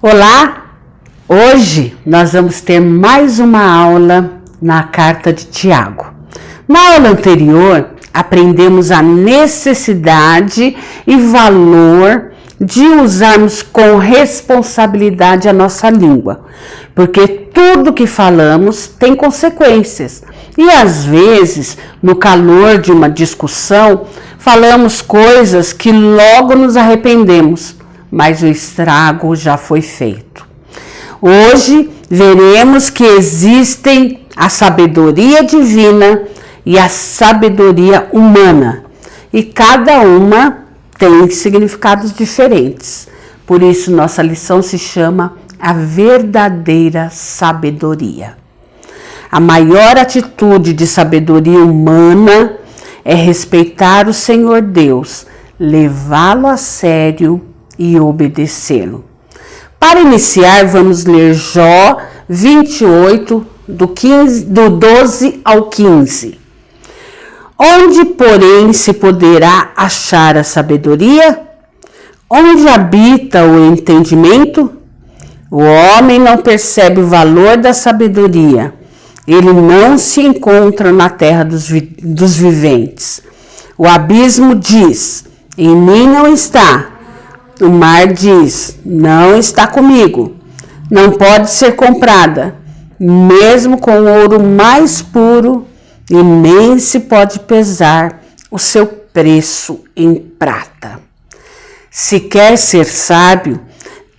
Olá! Hoje nós vamos ter mais uma aula na carta de Tiago. Na aula anterior, aprendemos a necessidade e valor de usarmos com responsabilidade a nossa língua, porque tudo que falamos tem consequências. E às vezes, no calor de uma discussão, falamos coisas que logo nos arrependemos, mas o estrago já foi feito. Hoje veremos que existem a sabedoria divina e a sabedoria humana, e cada uma tem significados diferentes. Por isso nossa lição se chama a verdadeira sabedoria. A maior atitude de sabedoria humana é respeitar o Senhor Deus, levá-lo a sério e obedecê-lo. Para iniciar, vamos ler Jó 28, do 12 ao 15. Onde, porém, se poderá achar a sabedoria? Onde habita o entendimento? O homem não percebe o valor da sabedoria. Ele não se encontra na terra dos viventes. O abismo diz: em mim não está. O mar diz: não está comigo. Não pode ser comprada, mesmo com o ouro mais puro, e nem se pode pesar o seu preço em prata. Se quer ser sábio,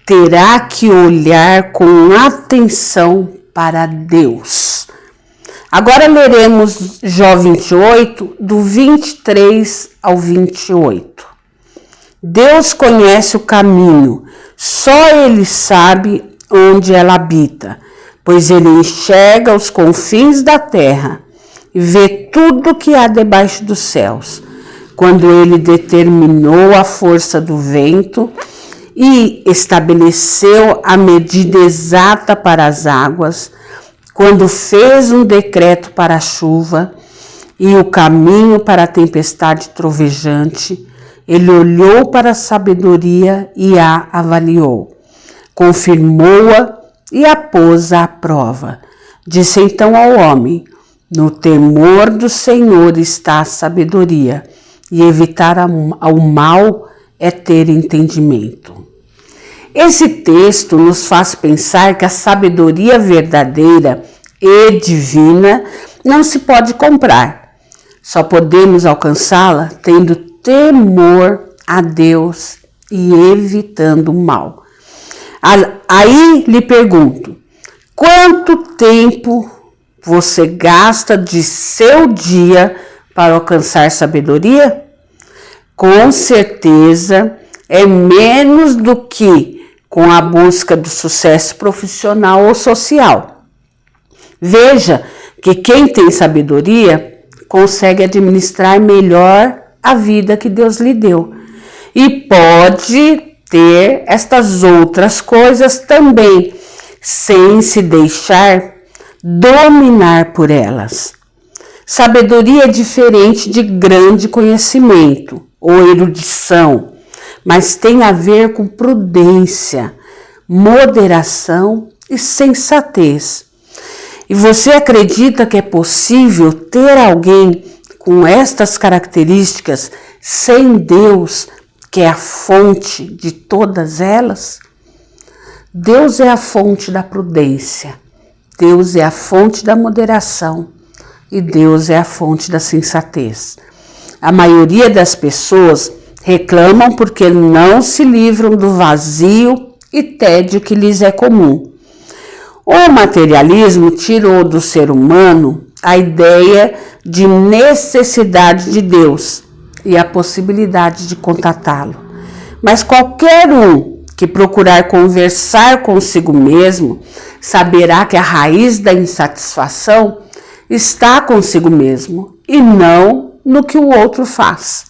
terá que olhar com atenção para Deus. Agora leremos Jó 28, do 23 ao 28. Deus conhece o caminho, só Ele sabe onde ela habita, pois Ele enxerga os confins da terra e vê tudo que há debaixo dos céus. Quando Ele determinou a força do vento e estabeleceu a medida exata para as águas, quando fez um decreto para a chuva e o caminho para a tempestade trovejante, Ele olhou para a sabedoria e a avaliou, confirmou-a e a pôs à prova. Disse então ao homem: no temor do Senhor está a sabedoria, e evitar ao mal é ter entendimento. Esse texto nos faz pensar que a sabedoria verdadeira e divina não se pode comprar. Só podemos alcançá-la tendo temor a Deus e evitando o mal. Aí lhe pergunto: quanto tempo você gasta de seu dia para alcançar sabedoria? Com certeza é menos do que com a busca do sucesso profissional ou social. Veja que quem tem sabedoria consegue administrar melhor a vida que Deus lhe deu. E pode ter estas outras coisas também, sem se deixar dominar por elas. Sabedoria é diferente de grande conhecimento ou erudição, mas tem a ver com prudência, moderação e sensatez. E você acredita que é possível ter alguém com estas características sem Deus, que é a fonte de todas elas? Deus é a fonte da prudência, Deus é a fonte da moderação e Deus é a fonte da sensatez. A maioria das pessoas reclamam porque não se livram do vazio e tédio que lhes é comum. O materialismo tirou do ser humano a ideia de necessidade de Deus e a possibilidade de contatá-lo. Mas qualquer um que procurar conversar consigo mesmo saberá que a raiz da insatisfação está consigo mesmo e não no que o outro faz.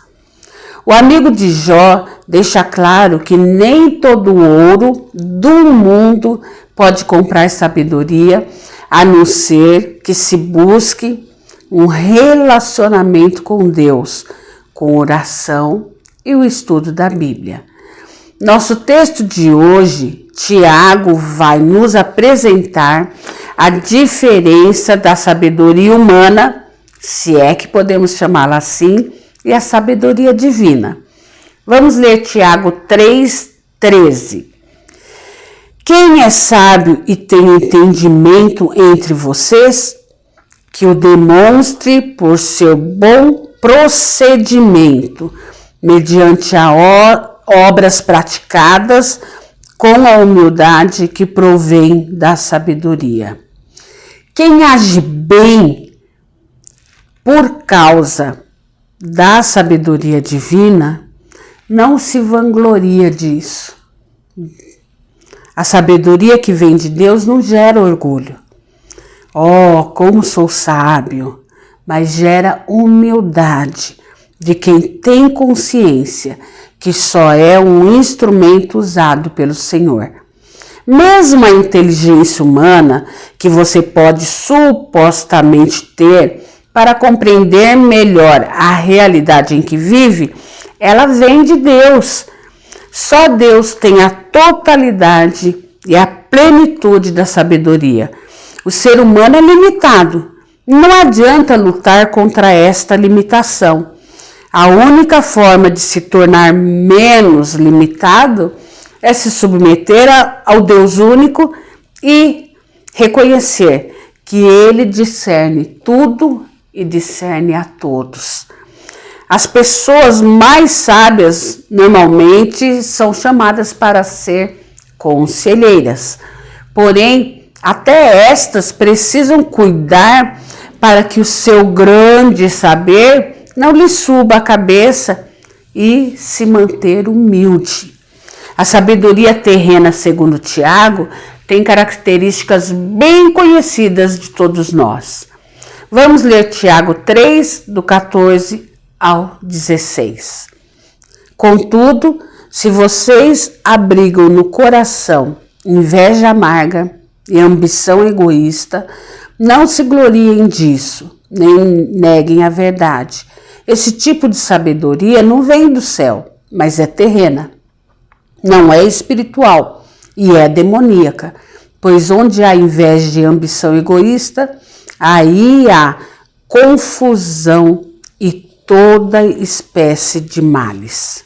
O amigo de Jó deixa claro que nem todo o ouro do mundo pode comprar sabedoria, a não ser que se busque um relacionamento com Deus, com oração e o estudo da Bíblia. Nosso texto de hoje Tiago vai nos apresentar a diferença da sabedoria humana, se é que podemos chamá-la assim, e a sabedoria divina. Vamos ler Tiago 3:13. Quem é sábio e tem entendimento entre vocês, que o demonstre por seu bom procedimento, mediante obras praticadas com a humildade que provém da sabedoria. Quem age bem por causa da sabedoria divina, não se vangloria disso. A sabedoria que vem de Deus não gera orgulho. Oh, como sou sábio! Mas gera humildade de quem tem consciência que só é um instrumento usado pelo Senhor. Mesmo a inteligência humana que você pode supostamente ter para compreender melhor a realidade em que vive, ela vem de Deus. Só Deus tem a totalidade e a plenitude da sabedoria. O ser humano é limitado. Não adianta lutar contra esta limitação. A única forma de se tornar menos limitado é se submeter ao Deus único e reconhecer que Ele discerne tudo e discerne a todos. As pessoas mais sábias normalmente são chamadas para ser conselheiras. Porém, até estas precisam cuidar para que o seu grande saber não lhe suba a cabeça e se manter humilde. A sabedoria terrena, segundo Tiago, tem características bem conhecidas de todos nós. Vamos ler Tiago 3, do 14 ao 16. Contudo, se vocês abrigam no coração inveja amarga e ambição egoísta, não se gloriem disso, nem neguem a verdade. Esse tipo de sabedoria não vem do céu, mas é terrena. Não é espiritual e é demoníaca, pois onde há inveja e ambição egoísta, aí há confusão e toda espécie de males.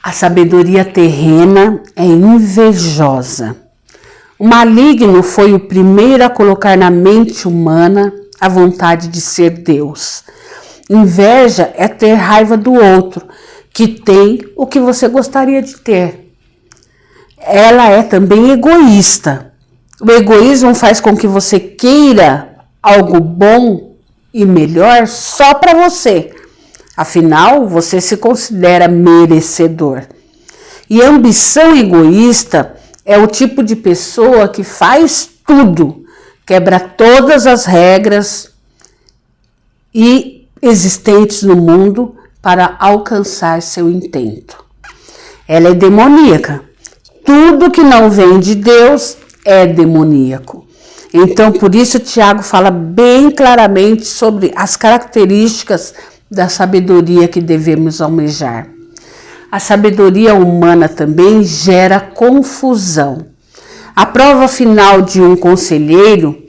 A sabedoria terrena é invejosa. O maligno foi o primeiro a colocar na mente humana a vontade de ser Deus. Inveja é ter raiva do outro, que tem o que você gostaria de ter. Ela é também egoísta. O egoísmo faz com que você queira algo bom e melhor só para você. Afinal, você se considera merecedor. E a ambição egoísta é o tipo de pessoa que faz tudo, quebra todas as regras existentes no mundo para alcançar seu intento. Ela é demoníaca. Tudo que não vem de Deus é demoníaco. Então, por isso, Tiago fala bem claramente sobre as características da sabedoria que devemos almejar. A sabedoria humana também gera confusão. A prova final de um conselheiro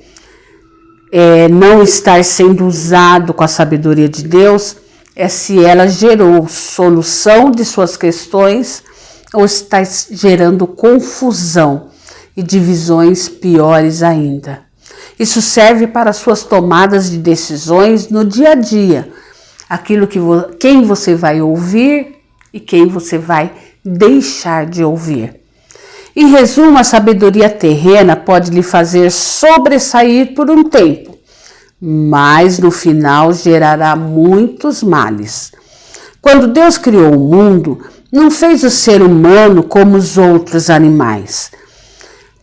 não estar sendo usado com a sabedoria de Deus é se ela gerou solução de suas questões ou está gerando confusão e divisões piores ainda. Isso serve para suas tomadas de decisões no dia a dia, quem você vai ouvir e quem você vai deixar de ouvir. Em resumo, a sabedoria terrena pode lhe fazer sobressair por um tempo, mas no final gerará muitos males. Quando Deus criou o mundo, não fez o ser humano como os outros animais.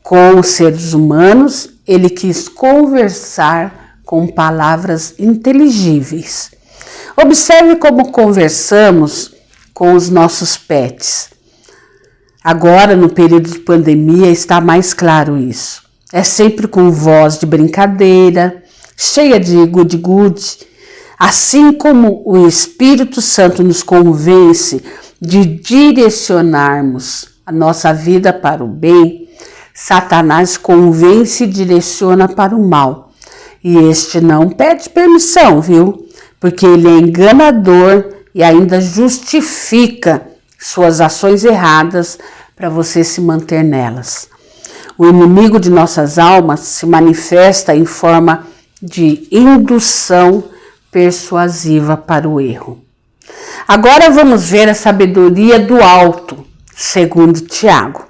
Com os seres humanos, ele quis conversar com palavras inteligíveis. Observe como conversamos com os nossos pets. Agora, no período de pandemia, está mais claro isso. É sempre com voz de brincadeira, cheia de gude-gude. Assim como o Espírito Santo nos convence de direcionarmos a nossa vida para o bem, Satanás convence e direciona para o mal. E este não pede permissão, viu? Porque ele é enganador e ainda justifica suas ações erradas para você se manter nelas. O inimigo de nossas almas se manifesta em forma de indução persuasiva para o erro. Agora vamos ver a sabedoria do alto, segundo Tiago.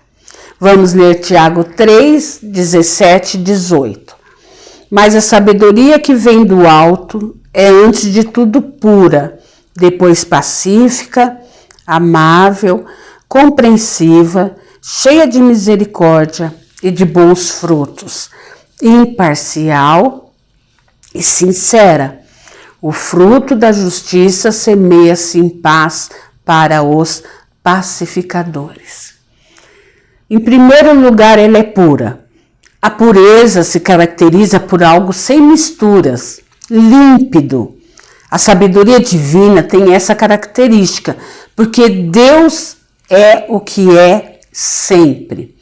Vamos ler Tiago 3, 17 e 18. Mas a sabedoria que vem do alto é antes de tudo pura, depois pacífica, amável, compreensiva, cheia de misericórdia e de bons frutos, imparcial e sincera. O fruto da justiça semeia-se em paz para os pacificadores. Em primeiro lugar, ela é pura. A pureza se caracteriza por algo sem misturas, límpido. A sabedoria divina tem essa característica, porque Deus é o que é sempre.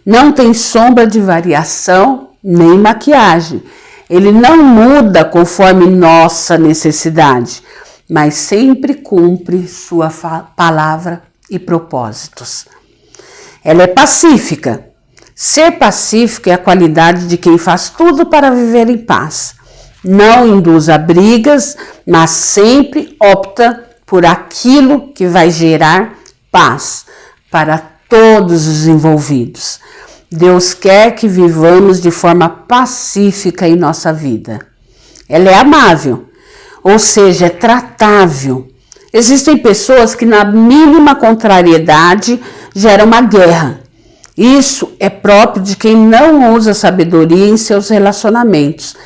Não tem sombra de variação nem maquiagem. Ele não muda conforme nossa necessidade, mas sempre cumpre sua palavra e propósitos. Ela é pacífica. Ser pacífico é a qualidade de quem faz tudo para viver em paz. Não induz a brigas, mas sempre opta por aquilo que vai gerar paz para todos os envolvidos. Deus quer que vivamos de forma pacífica em nossa vida. Ela é amável, ou seja, é tratável. Existem pessoas que na mínima contrariedade geram uma guerra. Isso é próprio de quem não usa sabedoria em seus relacionamentos.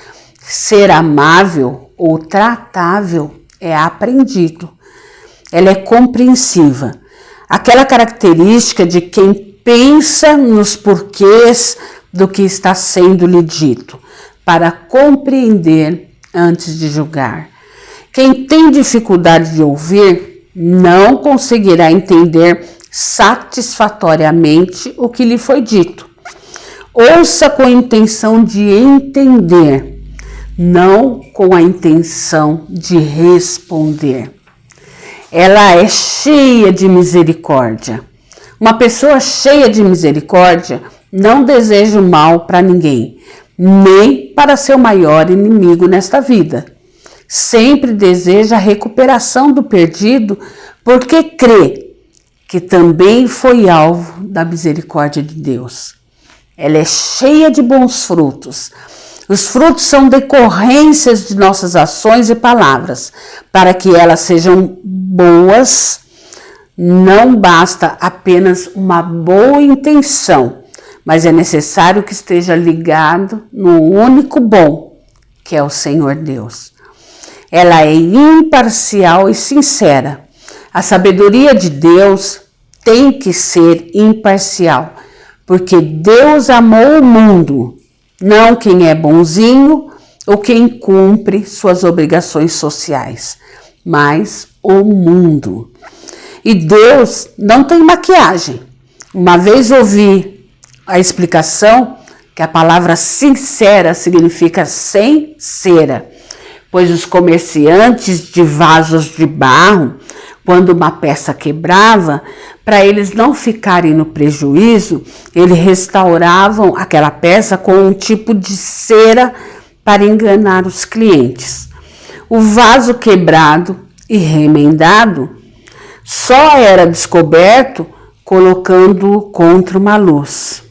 Ser amável ou tratável é aprendido. Ela é compreensiva. Aquela característica de quem pensa nos porquês do que está sendo lhe dito, para compreender antes de julgar. Quem tem dificuldade de ouvir não conseguirá entender satisfatoriamente o que lhe foi dito. Ouça com a intenção de entender, não com a intenção de responder. Ela é cheia de misericórdia. Uma pessoa cheia de misericórdia não deseja o mal para ninguém, nem para seu maior inimigo nesta vida. Sempre deseja a recuperação do perdido, porque crê que também foi alvo da misericórdia de Deus. Ela é cheia de bons frutos. Os frutos são decorrências de nossas ações e palavras. Para que elas sejam boas, não basta apenas uma boa intenção, mas é necessário que esteja ligado no único bom, que é o Senhor Deus. Ela é imparcial e sincera. A sabedoria de Deus tem que ser imparcial, porque Deus amou o mundo, não quem é bonzinho ou quem cumpre suas obrigações sociais, mas o mundo. E Deus não tem maquiagem. Uma vez ouvi a explicação que a palavra sincera significa sem cera, pois os comerciantes de vasos de barro, quando uma peça quebrava, para eles não ficarem no prejuízo, eles restauravam aquela peça com um tipo de cera para enganar os clientes. O vaso quebrado e remendado só era descoberto colocando-o contra uma luz.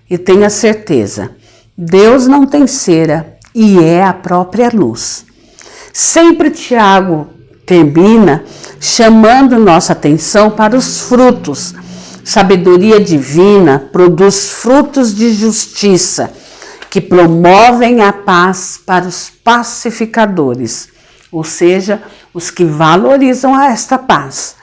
E tenha certeza, Deus não tem cera e é a própria luz. Sempre Tiago termina chamando nossa atenção para os frutos. Sabedoria divina produz frutos de justiça que promovem a paz para os pacificadores, ou seja, os que valorizam esta paz.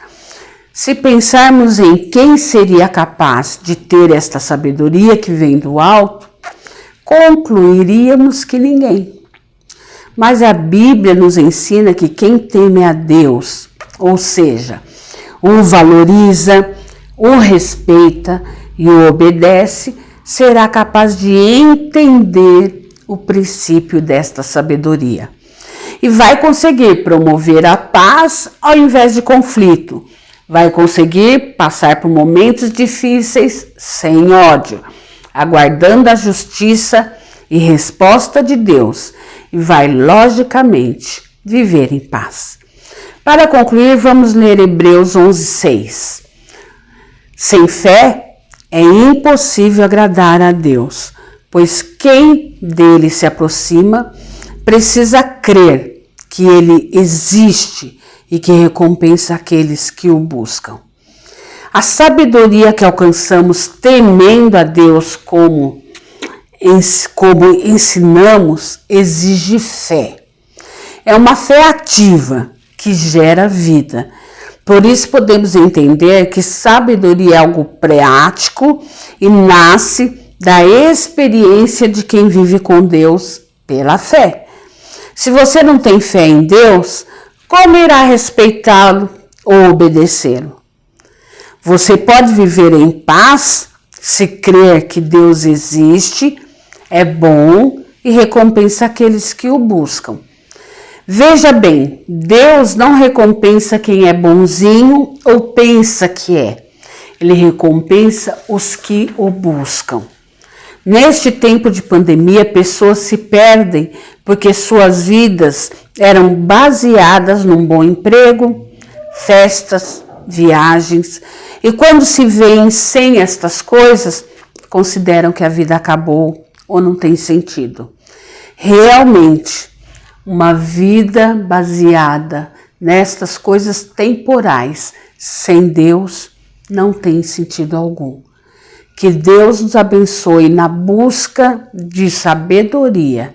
Se pensarmos em quem seria capaz de ter esta sabedoria que vem do alto, concluiríamos que ninguém. Mas a Bíblia nos ensina que quem teme a Deus, ou seja, o valoriza, o respeita e o obedece, será capaz de entender o princípio desta sabedoria. E vai conseguir promover a paz ao invés de conflito. Vai conseguir passar por momentos difíceis sem ódio, aguardando a justiça e resposta de Deus. E vai, logicamente, viver em paz. Para concluir, vamos ler Hebreus 11:6. Sem fé é impossível agradar a Deus, pois quem dele se aproxima precisa crer que ele existe e que recompensa aqueles que o buscam. A sabedoria que alcançamos temendo a Deus como ensinamos exige fé. É uma fé ativa que gera vida. Por isso podemos entender que sabedoria é algo prático e nasce da experiência de quem vive com Deus pela fé. Se você não tem fé em Deus, como irá respeitá-lo ou obedecê-lo? Você pode viver em paz se crer que Deus existe, é bom e recompensa aqueles que o buscam. Veja bem, Deus não recompensa quem é bonzinho ou pensa que é. Ele recompensa os que o buscam. Neste tempo de pandemia, pessoas se perdem porque suas vidas eram baseadas num bom emprego, festas, viagens, e quando se veem sem estas coisas, consideram que a vida acabou ou não tem sentido. Realmente, uma vida baseada nestas coisas temporais, sem Deus, não tem sentido algum. Que Deus nos abençoe na busca de sabedoria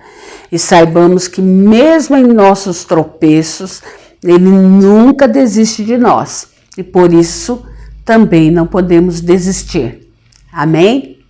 e saibamos que mesmo em nossos tropeços, Ele nunca desiste de nós e por isso também não podemos desistir. Amém?